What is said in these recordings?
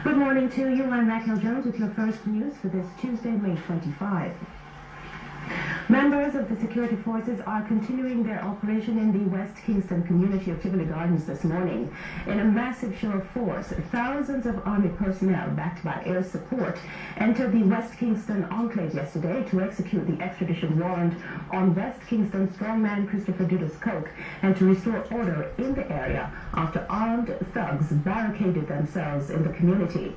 Good morning to you. I'm Raquel Jones with your first news for this Tuesday, May 25. Members of the security forces are continuing their operation in the West Kingston community of Tivoli Gardens this morning. In a massive show of force, thousands of Army personnel, backed by air support, entered the West Kingston enclave yesterday to execute the extradition warrant on West Kingston strongman Christopher Dudus Coke and to restore order in the area after armed thugs barricaded themselves in the community.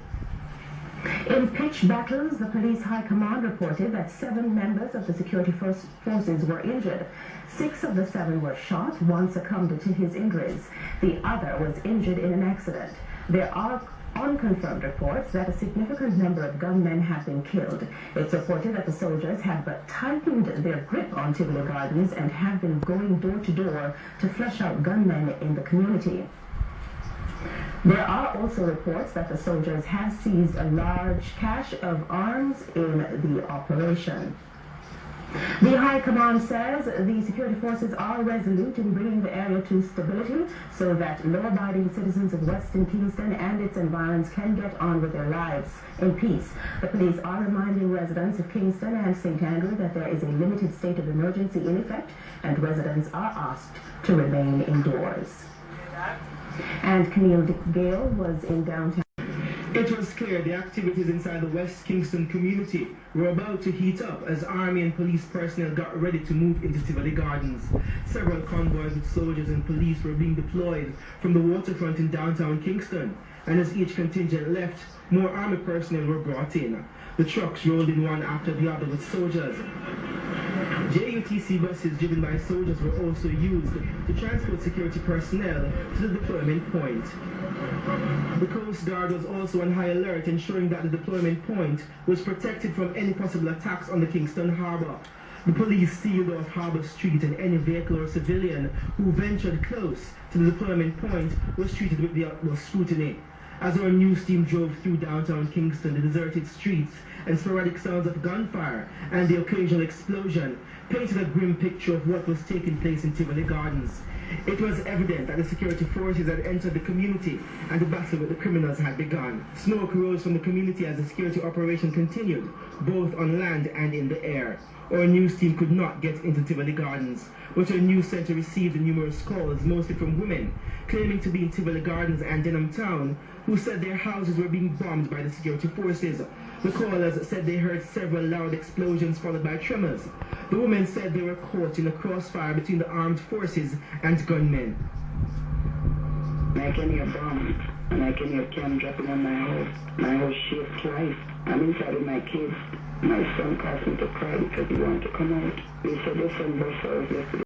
In pitched battles, the police high command reported that 7 members of the security forces were injured. 6 of the 7 were shot, 1 succumbed to his injuries. The other was injured in an accident. There are unconfirmed reports that a significant number of gunmen have been killed. It's reported that the soldiers have but tightened their grip on Tivoli Gardens and have been going door to door to flush out gunmen in the community. There are also reports that the soldiers have seized a large cache of arms in the operation. The High Command says the security forces are resolute in bringing the area to stability so that law-abiding citizens of Western Kingston and its environs can get on with their lives in peace. The police are reminding residents of Kingston and St. Andrew that there is a limited state of emergency in effect and residents are asked to remain indoors. And Camille Gale was in downtown. It was clear the activities inside the West Kingston community were about to heat up as Army and police personnel got ready to move into Tivoli Gardens. Several convoys with soldiers and police were being deployed from the waterfront in downtown Kingston, and as each contingent left, more Army personnel were brought in. The trucks rolled in one after the other with soldiers. JUTC buses driven by soldiers were also used to transport security personnel to the deployment point. The Coast Guard was also on high alert, ensuring that the deployment point was protected from any possible attacks on the Kingston Harbour. The police sealed off Harbour Street, and any vehicle or civilian who ventured close to the deployment point was treated with the utmost scrutiny. As our news team drove through downtown Kingston, the deserted streets and sporadic sounds of gunfire and the occasional explosion painted a grim picture of what was taking place in Tivoli Gardens. It was evident that the security forces had entered the community and the battle with the criminals had begun. Smoke rose from the community as the security operation continued, both on land and in the air. Our news team could not get into Tivoli Gardens, but our news center received numerous calls, mostly from women, claiming to be in Tivoli Gardens and Denham Town, who said their houses were being bombed by the security forces. The callers said they heard several loud explosions followed by tremors. The women said they were caught in a crossfire between the armed forces and gunmen. I can hear bombs, and I can hear cam dropping on my house. My house shakes twice. I'm inside with my kids. My son caused me to cry because he wanted to come out. He said his son burst out yesterday.